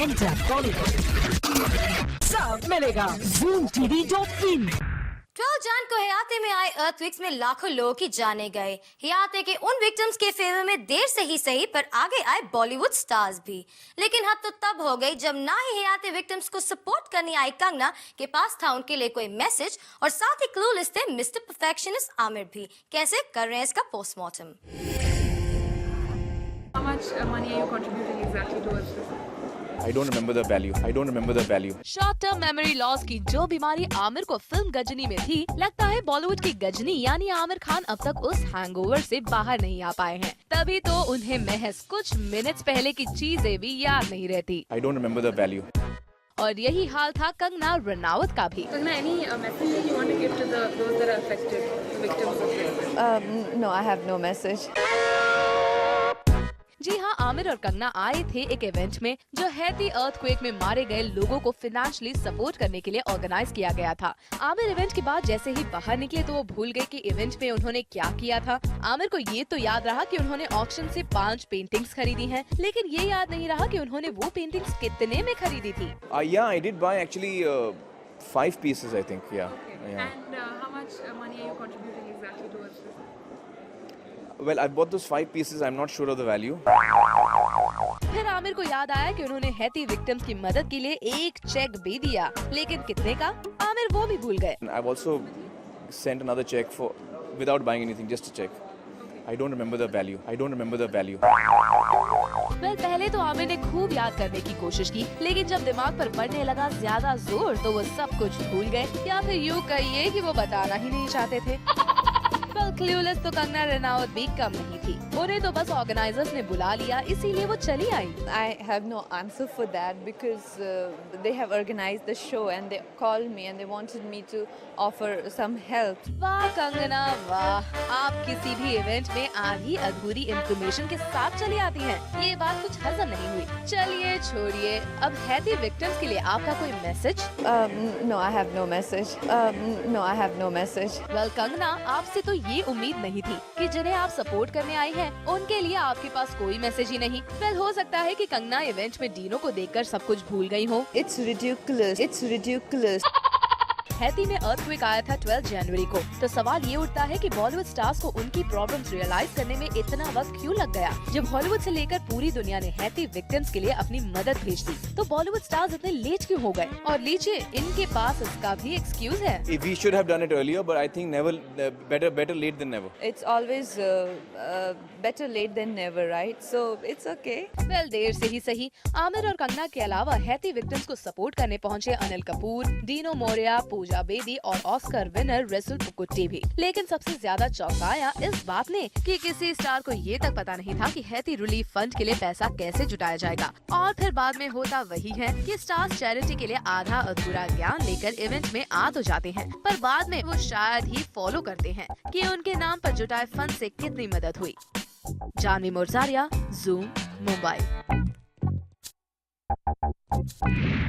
Enter Bollywood. सब मिलेगा zoomtv.in। 12 जन को हयाते में आए अर्थक्वेक्स में लाखों लोग ही जाने गए। हयाते के उन विक्टिम्स के फेवर में देर से ही सही पर आगे आए बॉलीवुड स्टार्स भी। लेकिन हद तो तब हो गई जब ना ही हयाते विक्टिम्स को सपोर्ट करने आई कंगना के पास था उनके लिए कोई मैसेज, और साथ ही क्लूलेस थे मिस्टर परफेक्शनिस्ट आमिर भी। कैसे कर रहे हैं इसका postmortem. How much money are you contributing exactly towards this? I don't remember the value. I don't remember the value. Short term memory loss की जो बीमारी आमिर को फिल्म गजनी में थी, लगता है बॉलीवुड की गजनी यानी आमिर खान अब तक उस हैंगओवर से बाहर नहीं आ पाए हैं। तभी तो उन्हें महज कुछ मिनट्स पहले की चीजें भी याद नहीं रहती। I don't remember the value. और यही हाल था कंगना रनावत का भी। Kangana, any message that you want to give to those that are affected, the victims of this? No, I have no message. जी हाँ, आमिर और कंगना आए थे एक इवेंट में जो हैती अर्थक्वेक में मारे गए लोगों को फाइनेंशियली सपोर्ट करने के लिए ऑर्गेनाइज किया गया था। आमिर इवेंट के बाद जैसे ही बाहर निकले तो वो भूल गए कि इवेंट में उन्होंने क्या किया था। आमिर को ये तो याद रहा कि उन्होंने ऑक्शन से 5 पेंटिंग्स खरीदी हैं, लेकिन ये याद नहीं रहा कि उन्होंने वो पेंटिंग्स कितने में खरीदी थी। Yeah, I did buy actually 5 pieces, I think. Yeah. Okay. Yeah. And how much money are you contributing exactly towards this? Well, I bought those 5 pieces. I'm not sure of the value. फिर आमिर को याद आया कि उन्होंने Haiti victims की मदद के लिए एक चेक भी दिया, लेकिन कितने का आमिर वो भी भूल गए। I've also sent another check for without buying anything, just a check. I don't remember the value. I don't remember the value. पहले तो आमिर ने खूब याद करने की कोशिश की, लेकिन जब दिमाग पर पड़ने लगा ज्यादा जोर तो वो सब कुछ भूल गए, या फिर यूँ कहिए कि वो बताना ही नहीं चाहते थे। क्लूलेस तो कंगना रनावत भी कम नहीं थी। उन्हें तो बस ऑर्गेनाइजर्स ने बुला लिया, इसीलिए वो चली आई। I have no answer for that because they have organized the show and they called me and they wanted me to offer some help. वाह कंगना वाह, आप किसी भी इवेंट में आधी अधूरी इंफॉर्मेशन के साथ चली आती हैं। ये बात कुछ हजम नहीं हुई। चलिए छोड़िए, अब हैती विक्टिम्स के लिए आपका कोई message? No, I have no message. No, I have no message. Well Kangana, आपसे तो ये उम्मीद नहीं थी कि जिन्हें आप सपोर्ट करने आई हैं, उनके लिए आपके पास कोई मैसेज ही नहीं। वेल हो सकता है कि कंगना इवेंट में डीनो को देखकर सब कुछ भूल गई हो। It's ridiculous. It's ridiculous. Haiti में अर्थक्वेक आया था 12 जनवरी को, तो सवाल ये उठता है कि बॉलीवुड स्टार्स को उनकी प्रॉब्लम्स रियलाइज करने में इतना वक्त क्यों लग गया। जब हॉलीवुड से लेकर पूरी दुनिया ने हैती विक्टिम्स के लिए अपनी मदद भेज दी, तो बॉलीवुड स्टार्स इतने लेट क्यों हो गए? और लीजिए, इनके पास इसका भी एक्सक्यूज है। We should have done it earlier, but I think never better late than never. It's always better late than never, right? So it's okay. Well there से ही सही, आमिर और कंगना के अलावा हैती विक्टिम्स को सपोर्ट करने पहुंचे अनिल कपूर, डीनो मोरिया, पूजा बेदी और ऑस्कर विनर रसूल पुकुट्टी भी। लेकिन सबसे ज्यादा चौंकाया इस बात ने कि किसी स्टार को ये तक पता नहीं था कि हैती रिलीफ फंड के लिए पैसा कैसे जुटाया जाएगा। और फिर बाद में होता वही है कि स्टार्स चैरिटी के लिए आधा अधूरा ज्ञान लेकर इवेंट में आ तो जाते हैं, पर बाद में वो शायद ही फॉलो करते हैं कि उनके नाम पर जुटाए फंड से कितनी मदद हुई। जानवी मुर्जारिया, ज़ूम, मुंबई।